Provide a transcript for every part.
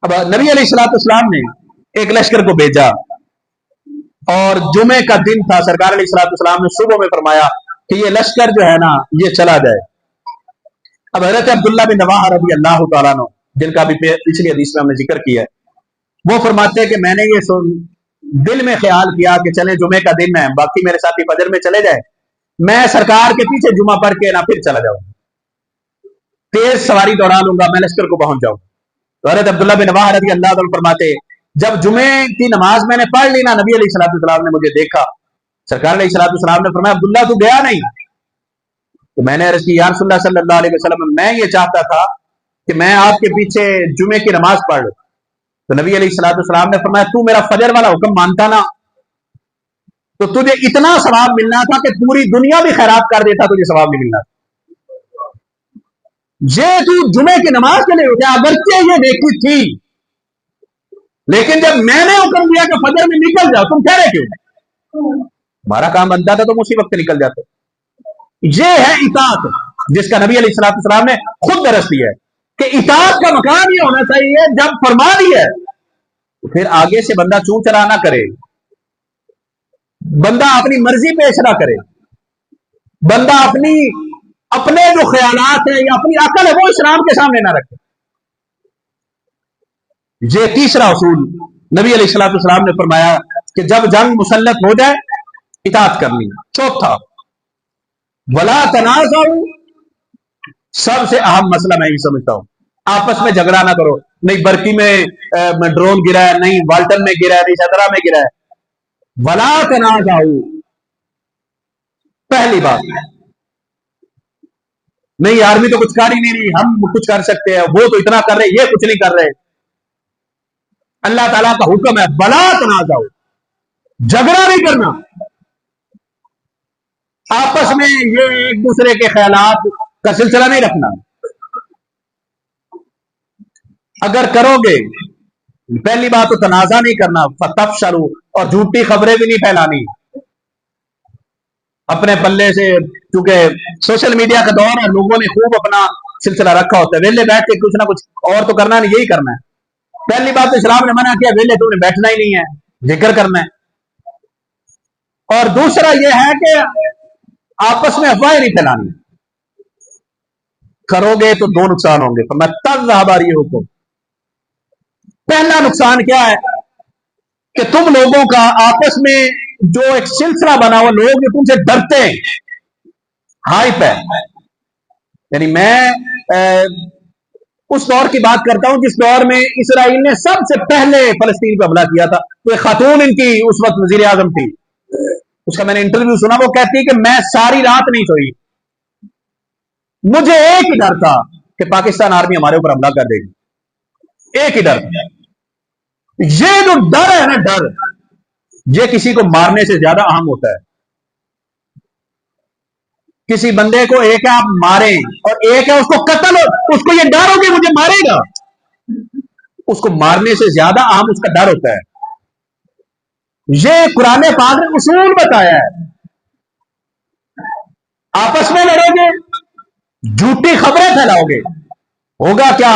اب نبی علیہ الصلوۃ والسلام نے ایک لشکر کو بھیجا اور جمعے کا دن تھا. سرکار علیہ الصلوۃ والسلام نے صبح میں فرمایا کہ یہ لشکر جو ہے نا یہ چلا جائے. اب حضرت عبداللہ بن رواحہ رضی اللہ تعالیٰ عنہ جن کا بھی پچھلی حدیث میں ہم نے ذکر کیا ہے، وہ فرماتے ہیں کہ میں نے یہ دل میں خیال کیا کہ چلے جمعے کا دن ہے، باقی میرے ساتھی فجر میں چلے جائے، میں سرکار کے پیچھے جمعہ پڑھ کے نہ پھر چلا جاؤں، تیز سواری دوڑا لوں گا، میں لشکر کو پہنچ جاؤں. تو حضرت عبداللہ بن رواحہ رضی اللہ عنہ فرماتے جب جمعے کی نماز میں نے پڑھ لی نا، نبی علیہ الصلوۃ والسلام نے مجھے دیکھا. سرکار علیہ الصلوۃ والسلام نے فرمایا عبداللہ تو گیا نہیں؟ تو میں نے عرض کی یا رسول اللہ صلی اللہ علیہ وسلم میں یہ چاہتا تھا کہ میں آپ کے پیچھے جمعے کی نماز پڑھ لوں. تو نبی علیہ الصلوۃ والسلام نے فرمایا تو میرا فجر والا حکم مانتا نا تو تجھے اتنا ثواب ملنا تھا کہ پوری دنیا بھی خیرات کر دیتا، تجھے ثواب نہیں ملنا. یہ تو جمعے کی نماز کے لیے اٹھا، اگرچہ یہ نیکی تھی، لیکن جب میں نے حکم دیا کہ فجر میں نکل جاؤ، تم کہہ رہے کیوں؟ ہمارا کام بنتا تھا تو اسی وقت نکل جاتے. یہ ہے اطاعت جس کا نبی علیہ الصلوۃ والسلام نے خود درس دیا ہے کہ اطاعت کا مقام یہ ہونا چاہیے جب فرما دیا ہے پھر آگے سے بندہ چوں چرا نہ کرے، بندہ اپنی مرضی پیش نہ کرے، بندہ اپنے جو خیالات ہیں یا اپنی عقل ہے وہ اسلام کے سامنے نہ رکھے. یہ تیسرا اصول نبی علیہ الصلوۃ والسلام نے فرمایا کہ جب جنگ مسلط ہو جائے اطاعت کرنی. چوتھا ولا تنازعوا، سب سے اہم مسئلہ میں یہ سمجھتا ہوں، آپس میں جھگڑا نہ کرو. نہیں برکی میں ڈرون گرا ہے، نہیں والٹن میں گرا ہے، نہیں چترا میں گرا ہے. ولا تنازعوا، پہلی بات نہیں آرمی تو کچھ کر ہی نہیں رہی، ہم کچھ کر سکتے ہیں، وہ تو اتنا کر رہے، یہ کچھ نہیں کر رہے. اللہ تعالیٰ کا حکم ہے ولا تنازعوا، جھگڑا نہیں کرنا. آپس میں یہ ایک دوسرے کے خیالات کا سلسلہ نہیں رکھنا. اگر کرو گے پہلی بات تو تنازع نہیں کرنا، فتفشلوا، اور جھوٹی خبریں بھی نہیں پھیلانی. اپنے پلے سے چونکہ سوشل میڈیا کا دور ہے، لوگوں نے خوب اپنا سلسلہ رکھا ہوتا ہے، ویلے بیٹھ کے کچھ نہ کچھ اور تو کرنا نہیں، یہی کرنا ہے. پہلی بات تو اسلام نے منع کیا ویلے تم نے بیٹھنا ہی نہیں ہے، ذکر کرنا ہے. اور دوسرا یہ ہے کہ آپس میں افواہیں نہیں پھیلانی. کرو گے تو دو نقصان ہوں گے. حکم پہلا نقصان کیا ہے کہ تم لوگوں کا آپس میں جو ایک سلسلہ بنا ہوا، لوگ تم سے ڈرتے ہیں، ہائپ ہے. یعنی میں اس دور کی بات کرتا ہوں جس دور میں اسرائیل نے سب سے پہلے فلسطین پہ حملہ کیا تھا. تو ایک خاتون ان کی اس وقت وزیر اعظم تھی، اس کا میں نے انٹرویو سنا، وہ کہتی کہ میں ساری رات نہیں سوئی، مجھے ایک ہی ڈر تھا کہ پاکستان آرمی ہمارے اوپر حملہ کر دے گی. ایک ہی ڈر. یہ جو ڈر ہے نا، ڈر یہ کسی کو مارنے سے زیادہ اہم ہوتا ہے. کسی بندے کو ایک ہے آپ ماریں اور ایک ہے اس کو قتل ہو، اس کو یہ ڈر ہو کہ مجھے مارے گا، اس کو مارنے سے زیادہ اہم اس کا ڈر ہوتا ہے. یہ قرآن پاک نے اصول بتایا ہے. آپس میں لڑو گے، جھوٹی خبریں پھیلاؤ گے، ہوگا کیا؟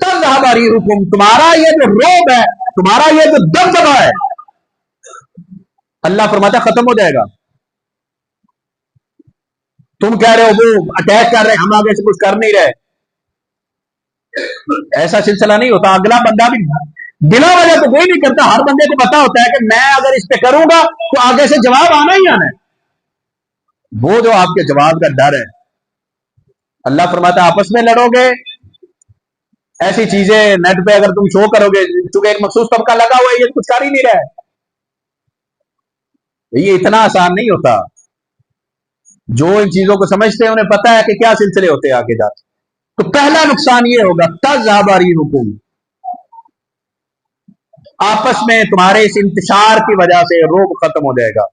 تذہباری حکم، تمہارا یہ جو روب ہے، تمہارا یہ جو دبدبا ہے، اللہ فرماتا ہے ختم ہو جائے گا. تم کہہ رہے ہو وہ اٹیک کر رہے، ہم آگے سے کچھ کر نہیں رہے، ایسا سلسلہ نہیں ہوتا. اگلا بندہ بھی بلا وجہ تو کوئی نہیں کرتا. ہر بندے کو پتا ہوتا ہے کہ میں اگر اس پہ کروں گا تو آگے سے جواب آنا ہی آنا ہے. وہ جو آپ کے جواب کا ڈر ہے، اللہ فرماتا ہے آپس میں لڑو گے، ایسی چیزیں نیٹ پہ اگر تم شو کرو گے، چونکہ ایک مخصوص طبقہ لگا ہوا ہے، یہ کچھ کر ہی نہیں رہا ہے. یہ اتنا آسان نہیں ہوتا. جو ان چیزوں کو سمجھتے ہیں انہیں پتا ہے کہ کیا سلسلے ہوتے ہیں آگے جاتے. تو پہلا نقصان یہ ہوگا تذہباری حکم، آپس میں تمہارے اس انتشار کی وجہ سے روب ختم ہو جائے گا.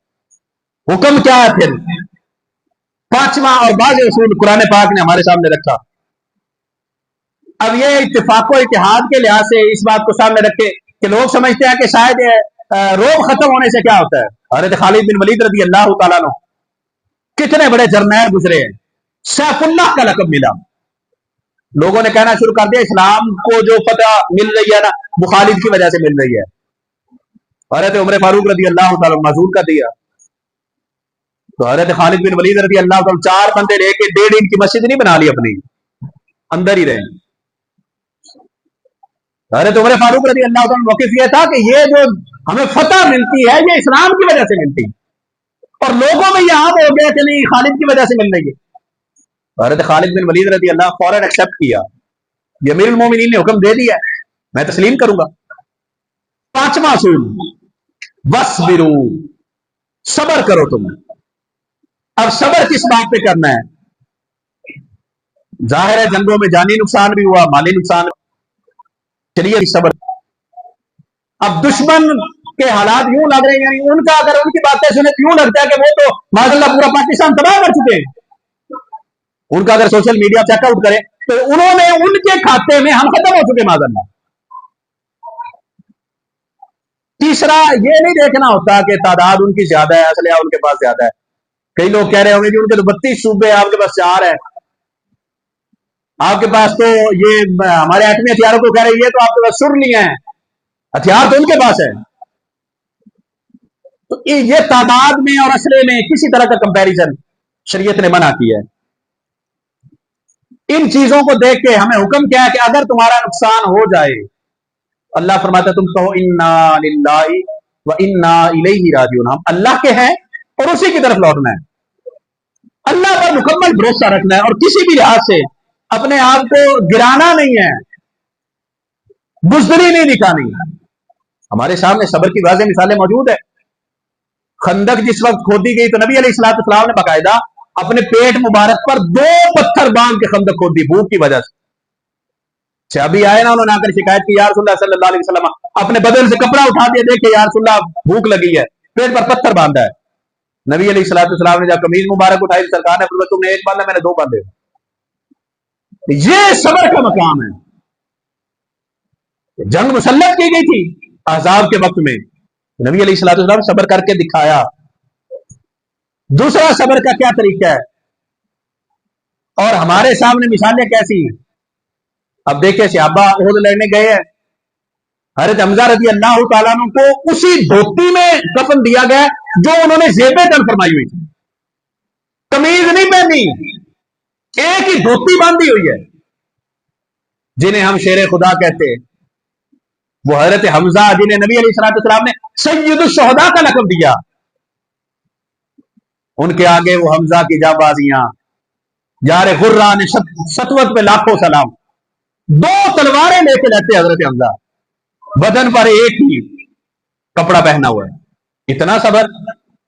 حکم کیا ہے پھر؟ پانچواں اور بعض اصول قرآن پاک نے ہمارے سامنے رکھا. اب یہ اتفاق و اتحاد کے لحاظ سے اس بات کو سامنے رکھے کہ لوگ سمجھتے ہیں کہ شاید روب ختم ہونے سے کیا ہوتا ہے. حضرت خالد بن ولید رضی اللہ تعالیٰ عنہ کتنے بڑے جرنیل گزرے ہیں، سیف اللہ کا لقب ملا. لوگوں نے کہنا شروع کر دیا اسلام کو جو فتح مل رہی ہے نا، मुखालिफ की वजह से मिल रही है। हजरत उमर फारूक रजी अल्लाह तआला मजूर का दिया, तो हजरत खालिद बिन वलीद रजी अल्लाह तआला 4 बंदे लेके 1.5 इंच की मस्जिद नहीं बना ली अपनी, अंदर ही रहे। हजरत उमर फारूक रजी अल्लाह तआला मौक़िफ़ ये था कि ये जो हमें फतह मिलती है ये इस्लाम की वजह से मिलती है, और लोगों में यह आम हो गया कि नहीं खालिद की वजह से मिल रही है। हजरत खालिद बिन वलीद रजी अल्लाह फौरन एक्सेप्ट किया, ये अमीरुल मोमिनीन ने हुक्म दे दिया, मैं तस्लीम करूंगा। 5वां असूल, वस्बिरू, सबर करो तुम। अब सबर किस बात पे करना है? जाहिर है जंगों में जानी नुकसान भी हुआ, माली नुकसान। चलिए सबर। अब दुश्मन के हालात यूं लग रहे हैं, यानी उनका अगर उनकी बातें सुने तो यूं लगता है कि वो तो माशाअल्लाह पूरा पाकिस्तान तबाह कर चुके हैं। उनका अगर सोशल मीडिया चेकआउट करें तो उन्होंने उनके खाते में हम खत्म हो चुके माशाअल्लाह। तीसरा ये नहीं देखना होता कि तादाद उनकी ज्यादा है, असलिया उनके पास ज्यादा है। कई लोग कह रहे होंगे कि उनके तो 32 सूबे, आपके पास 4 है, आपके पास तो ये हमारे एटमी हथियारों को कह रहे हैं, ये तो आपके पास सुर लिए हैं, हथियार तो उनके पास है। तो ये तादाद में और असले में किसी तरह का कंपैरिजन शरीयत ने मना किया है। इन चीजों को देख के हमें हुक्म क्या है कि अगर तुम्हारा नुकसान हो जाए, अल्लाह फरमाता तुम कहो इन्ना लिल्लाहि व इन्ना इलैहि राजिऊन, हम अल्लाह के हैं और उसी की तरफ लौटना है। अल्लाह पर मुकम्मल भरोसा रखना है और किसी भी लिहाज से अपने आप को गिराना नहीं है, बुज़दिली नहीं दिखानी। हमारे सामने सब्र की वाज़ेह मिसालें मौजूद है। खंदक जिस वक्त खोदी गई तो नबी अलैहिस्सलाम ने बाकायदा अपने पेट मुबारक पर 2 पत्थर बांध के खंदक खोदी, भूख की वजह से। अभी आए ना, उन्होंने आकर शिकायत की, या रसूलुल्लाह सल्लल्लाहु अलैहि वसल्लम, अपने बदन से कपड़ा उठा दिया, देखे या रसूलुल्लाह भूख लगी है, पेट पर पत्थर बांधा है। नबी अलैहिस्सलाम ने जब कमीज मुबारक उठाई, सरकार ने फरमाया तुमने 1 बांधा, मैंने 2 बांधे। ये सबर का मकाम है। जंग मुसल्लत की गई थी अहज़ाब के वक्त में, नबी अलैहिस्सलाम सबर करके दिखाया। दूसरा सबर का क्या तरीका है और हमारे सामने मिसालें कैसी हैं? अब देखिए सहाबा उहद लड़ने गए हैं, हज़रत हम्ज़ा रज़ी अल्लाह तआला अन्हु को उसी धोती में कफन दिया गया जो उन्होंने ज़ेबे दन फरमाई हुई थी, कमीज नहीं पहनी, एक ही धोती बांधी हुई है। जिन्हें हम शेर खुदा कहते हैं वो हज़रत हम्ज़ा, जिन्हें नबी अलैहिस्सलाम ने सय्यदुश शुहदा का लक़ब दिया, उनके आगे वो हम्ज़ा की जाबाजियां, यार गुर्रा ने सतवत पे लाखों सलाम, 2 तलवारें लेके लेते हज़रत हम्ज़ा, बदन पर एक ही कपड़ा पहना हुआ है। इतना सबर,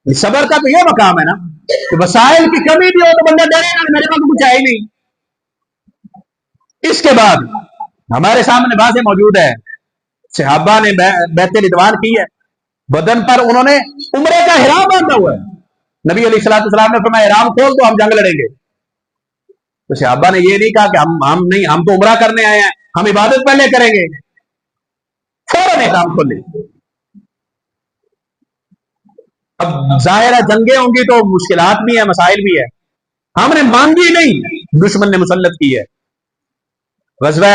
सबर का तो यह मकाम है ना कि वसाइल की कमी भी हो तो बंदा डरेगा, मेरे पास कुछ है ही नहीं। इसके बाद हमारे सामने बातें मौजूद है, सहाबा ने बैतुल रिदवान की है, बदन पर उन्होंने उम्रे का हिराम बांधा हुआ है। नबी अलैहिस्सलाम ने फरमाया हिराम खोल तो हम जंग लड़ेंगे। तो सहाबा ने ये नहीं कहा कि हम नहीं, हम तो उम्रा करने आए हैं, हम इबादत पहले करेंगे, फौरन हिराम खोले। अब जाहिर है जंगे होंगी तो मुश्किलात भी है, मसाइल भी है, हमने मांगी नहीं, दुश्मन ने मुसल्लत की है। ग़ज़वा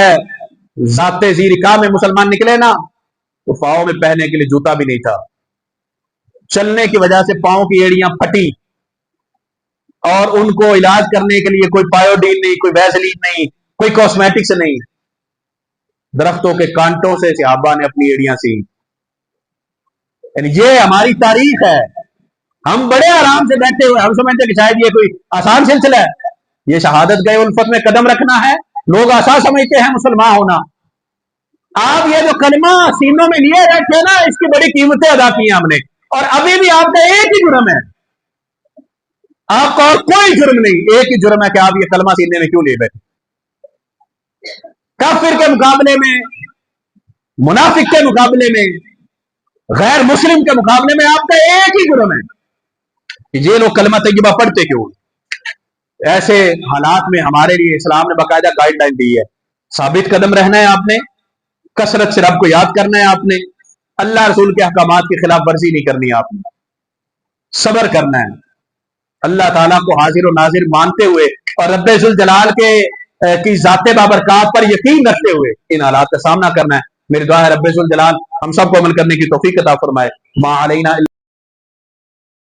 ज़ाते ज़ीरिका में मुसलमान निकले ना तो पाँव में पहनने के लिए जूता भी नहीं था, चलने की वजह से पाँव की एड़ियां फटी और उनको इलाज करने के लिए कोई पायोडीन नहीं, कोई वैसलीन नहीं, कोई कॉस्मेटिक्स नहीं, दरख्तों के कांटों से सहाबा ने अपनी एड़ियां सी। यानी ये हमारी तारीख है। हम बड़े आराम से बैठे हुए, हम समझते कि शायद ये कोई आसान सिलसिला है, ये शहादत गए उल्फत में कदम रखना है, लोग आसान समझते हैं मुसलमान होना। आप ये जो कलमा सीनों में लिए बैठे ना, इसकी बड़ी कीमतें अदा की हैं हमने, और अभी भी आपका एक ही जुर्म है, आपका और कोई जुर्म नहीं, एक ही जुर्म है कि आप ये कलमा सीने में क्यों लिए बैठे। काफिर के मुकाबले में, मुनाफिक के मुकाबले में, गैर मुस्लिम के मुकाबले में आपका एक ही जुर्म है कि ये लोग कलमा तय्यबा पढ़ते क्यों। ऐसे हालात में हमारे लिए इस्लाम ने बाकायदा गाइडलाइन दी है, साबित कदम रहना है आपने, कसरत से रब को याद करना है आपने, अल्लाह रसूल के अहकामात की खिलाफ वर्जी नहीं करनी है आपने, सबर करना है, अल्लाह ताला को हाजिर और नाजिर मानते हुए और रब्बे जुल जलाल के की जाते बाबरकात पर यकीन रखते हुए इन हालात का सामना करना है। میری دعا ہے رب ذوالجلال ہم سب کو عمل کرنے کی توفیق عطا فرمائے. ما علینا